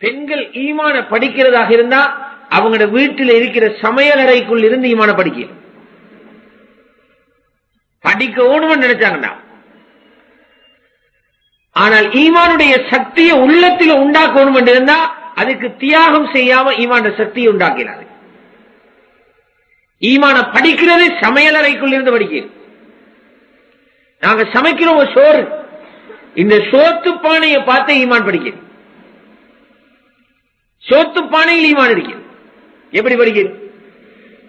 பெண்கள் ஈமான படிக்கிறதாக இருந்தா அவங்களோட வீட்டில் இருக்கிற சமையலறைக்குள் இருந்து ஈமான படிக்க ஓடுவன்னு நினைச்சாங்கண்ணா. ஆனால் ஈமானுடைய சக்தியை உள்ளத்தில் உண்டாக்கணும் என்று இருந்தா அதுக்கு தியாகம் செய்யாம ஈமான சக்தியை உண்டாக்கிறாரு. ஈமான படிக்கிறது சமையலறைக்குள் இருந்து படிக்கிறது. நாங்க சமைக்கிறோம் ஒரு சோறு, இந்த சோத்து பானையை பார்த்து ஈமான் படிக்கிறது. சோத்து பானையில் ஈமான் இருக்கிறது. எப்படி படிக்கிறது?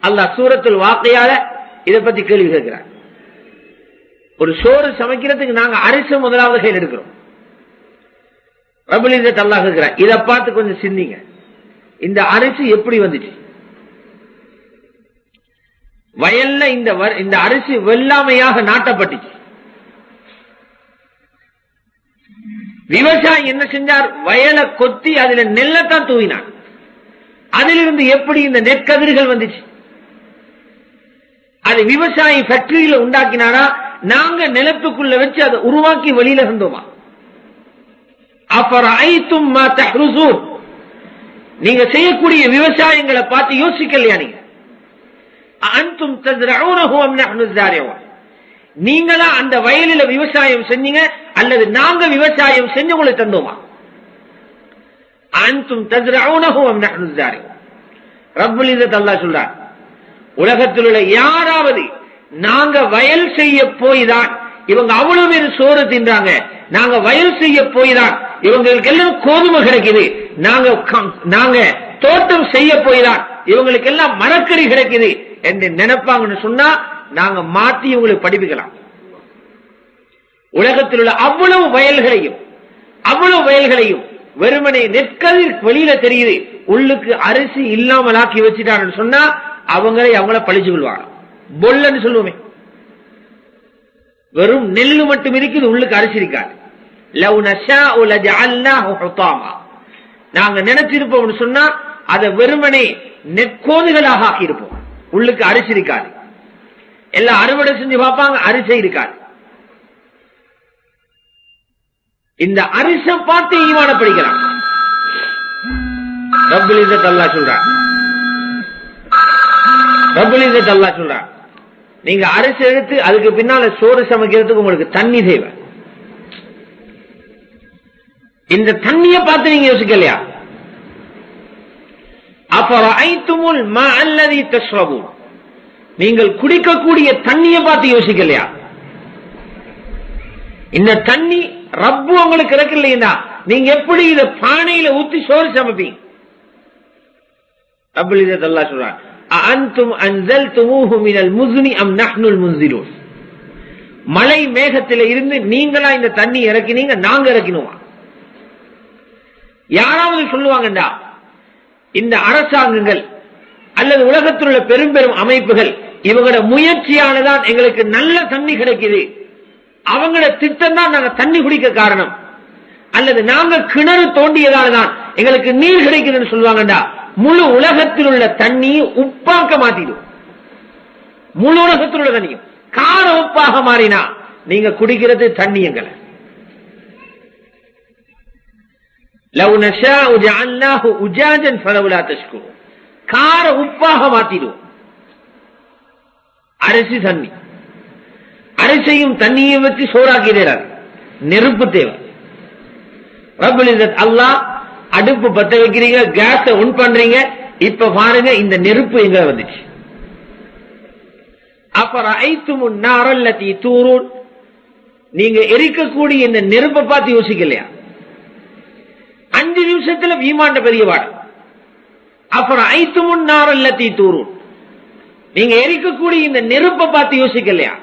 அல்லாஹ் சூரத்துல் வாக்கையால இதை பத்தி கேள்வி கேட்கிறார். ஒரு சோறு சமைக்கிறதுக்கு நாங்க அரிசி முதலாவது கையில் எடுக்கிறோம். ரப்பல் இஸ்ஸத் அல்லாஹ் கேட்கிறார், இதை பார்த்து கொஞ்சம் சிந்திங்க, இந்த அரிசி எப்படி வந்துச்சு? வயல்ல இந்த அரிசி வெள்ளாமையாக நாட்டப்பட்டுச்சு. விவசாயி என்ன செஞ்சார்? வயலை கொத்தி அதுல நெல்லத்தான் தூவினார். அதிலிருந்து எப்படி இந்த நெற்கதிர்கள் வந்துச்சு? அது விவசாயி ஃபேக்டரியில உண்டாக்கினாரா? நாங்க நிலத்துக்குள்ள வச்சு அதை உருவாக்கி வெளியில இருந்தோமா? அஃபரஐதும் மா தஹ்ருஸூன், நீங்க செய்யக்கூடிய விவசாயங்களை பார்த்து யோசிக்கலையா? நீங்க அன்தும் தஸ்ரஊனஹு அம் நஹ்னு ஸாரிஊன், நீங்களா அந்த வயலில விவசாயம் செஞ்சீங்க அல்லது நாங்க விவசாயம் செஞ்சு உங்களுக்கு தந்தோமா? அன்தும் தஸ்ரஊனஹு அம் நஹ்னு ஸாரிஊன். ரப்பல் இஸ்ஸத் அல்லாஹ் சொல்றார், உலகத்தில் உள்ள யாராவது நாங்க வயல் செய்ய போய்தான் இவங்க அவ்வளவு பேர் சோறு தின்றாங்க, நாங்க வயல் செய்ய போய்தான் இவங்களுக்கு எல்லாம் கோதுமை கிடைக்குது, நாங்க தோட்டம் செய்ய போய்தான் இவங்களுக்கு எல்லாம் மரக்கறி கிடைக்குது என்று நினைப்பாங்கன்னு சொன்னா நாங்க மாத்தி இவங்களுக்கு படிப்பிக்கலாம். உலகத்தில் உள்ள அவ்வளவு வயல்களையும் வெறுமனே நெற்கதிர் வெளியில தெரியுது, உள்ளுக்கு அரிசி இல்லாமல் ஆக்கி வச்சுட்டான்னு சொன்னா அவங்கள பழிச்சு கொள்வாங்க. பொல்லன்னு சொல்லுவோமே, வெறும் நெல்லு மட்டும் இருக்குது, உள்ளுக்கு அரிசி இருக்காது. லவ் நஷாஉ லஜஅல்னாஹு ஹுதாமா, நாங்க நினைச்சிருப்போம்னு சொன்னா அதை வெறுமனே நெற்கோதுகளாக ஆக்கி இருப்போம், உள்ளுக்கு அரிசி இருக்காது. எல்லாம் அறுவடை செஞ்சு பார்ப்பாங்க, அரிசி இருக்காது. இந்த அரிசை பார்த்து ஈமான படிக்கலாம். ரப்பல் இஸ்ஸத் அல்லாஹ் சொல்றான், நீங்க அரிசி எடுத்து அதுக்கு பின்னால சோறு சமைக்கிறதுக்கு உங்களுக்கு தண்ணி தேவை. இந்த தண்ணியை பார்த்து நீங்க யோசிக்கலையா? அஃபரஐதுமுல் மா அல்லதி தஷ்ரபூன், நீங்கள் குடிக்கக்கூடிய தண்ணியை பார்த்து யோசிக்கலையா? இந்த தண்ணி ரப்பு உங்களுக்கு இறக்கலையா? நீங்க எப்படி இத பானையில ஊத்தி சோறு சமைப்பீங்க? ரப்பல் இஸ்ஸத் அல்லாஹ் சொல்றான், அஅன்தும் அன்ஸல்துமூஹு மினல் முஸ்னி அம் நஹ்னுல் முன்ஸிலூன், மலை மேகத்தில இருந்து நீங்களா இந்த தண்ணி இறக்கினீங்க, நாங்க இறக்கினோமா? யாராவது சொல்லுவாங்கடா, இந்த அரசாங்கங்கள் அல்லது உலகத்தில் உள்ள பெரும் பெரும் அமைப்புகள் இவங்களோட முயற்சியானதான் எங்களுக்கு நல்ல தண்ணி கிடைக்குது, அவங்களோட திட்டம் தான் நாங்க தண்ணி குடிக்க காரணம், அல்லது நாங்க கிணறு தோண்டியதால்தான் எங்களுக்கு நீர் கிடைக்குதுன்னு சொல்லுவாங்கடா. முழு உலகத்தில் உள்ள தண்ணியை உப்பாக்க மாத்திடும். முழு உலகத்தில் உள்ள தண்ணியும் கார உப்பாக மாறினா நீங்க குடிக்கிறது தண்ணி எங்களை. லவ் நஷாஉ ஜஅல்னாஹு உஜாஜன் ஃபலவுலா தஷ்குரூன், கார உப்பாக மாத்திடும். அரிசி தண்ணி, அரிசியும் தண்ணியும் வச்சு சோறாக்கிறார். நெருப்பு தேவை. ரப்பல் இஸ்ஸத் அல்லாஹ் அடுப்பு பத்த வைக்கிறீங்க, கேஸ ஆன் பண்றீங்க, இப்ப பாருங்க இந்த நெருப்பு எங்க வந்துச்சு. அஃபரஐதுமுன் நாரல்லதி தூரூன், நீங்க எரிக்கக்கூடிய இந்த நெருப்பை பார்த்து யோசிக்கலையா? 5 நிமிஷத்துல ஈமான்ட பெரிய பாடம். அஃபரஐதுமுன் நாரல்லதி தூரூன், நீங்க எரிக்கக்கூடிய இந்த நெருப்பை பார்த்து யோசிக்கலையா?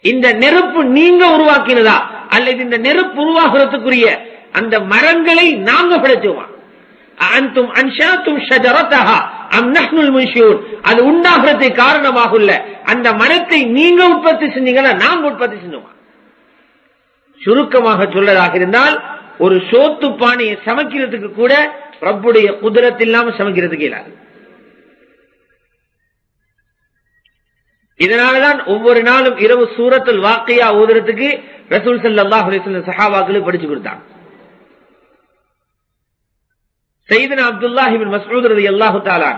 இந்த நெருப்பு நீங்க உருவாக்கினதா அல்லது இந்த நெருப்பு உருவாகிறதுக்குரிய அந்த மரங்களை நாங்க படைச்சோமா? அன்தும் அன்ஷாத்தும் ஷஜரதஹா அம் நஹ்னுல் முன்ஷிஊன், அது உண்டாகிறதுக்கு காரணமாக உள்ள அந்த மரத்தை நீங்க உற்பத்தி செஞ்சீங்களா நாங்க உற்பத்தி செஞ்சோமா? சுருக்கமாக சொல்லதாக இருந்தால் ஒரு சோத்து பானையை சமைக்கிறதுக்கு கூட ரப்புடைய குதிரத் இல்லாம சமைக்கிறதுக்கு இயலாது. இதனாலதான் ஒவ்வொரு நாளும் இரவு சூரத்துல் வாக்கியா ஓதுறதுக்கு ரசூல் ஸல்லல்லாஹு அலைஹி வஸல்லம் சஹாபாக்களுக்கு படிச்சு கொடுத்தாங்க. சையதுனா அப்துல்லாஹ் இப்னு மஸ்ஊத் ரலியல்லாஹு தஆலா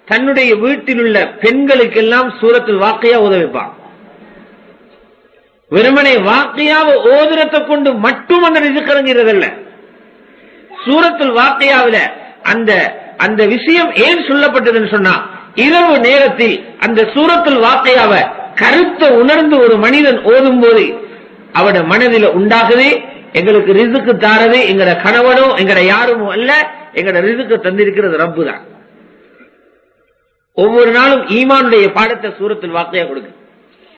தன்னுடைய வீட்டில் உள்ள பெண்களுக்கெல்லாம் சூரத்துல் வாக்கியா ஓத வைப்பான். வெறுமனே வாக்கியாவை ஓதுறதை கொண்டு மட்டும் அந்த ரிஸ்க் இறங்கிறதல்ல. சூரத்துல் வாக்கியாவில அந்த விஷயம் ஏன் சொல்லப்பட்டதுன்னு சொன்னா, இரவு நேரத்தில் அந்த சூரத்துல் வாக்கியாவை கருத்தை உணர்ந்து ஒரு மனிதன் ஓதும் போது அவட மனதில உண்டாகுது, எங்களுக்கு ரிஸ்க் தாரது எங்கட கணவனோ எங்கட யாருமோ அல்ல, எங்கட ரிஸ்க் தந்திருக்கிறது ரப்பு தான். ஒவ்வொரு நாளும் ஈமானுடைய பாடத்தை சூரத்துல் வாக்கியா கொடுக்கு.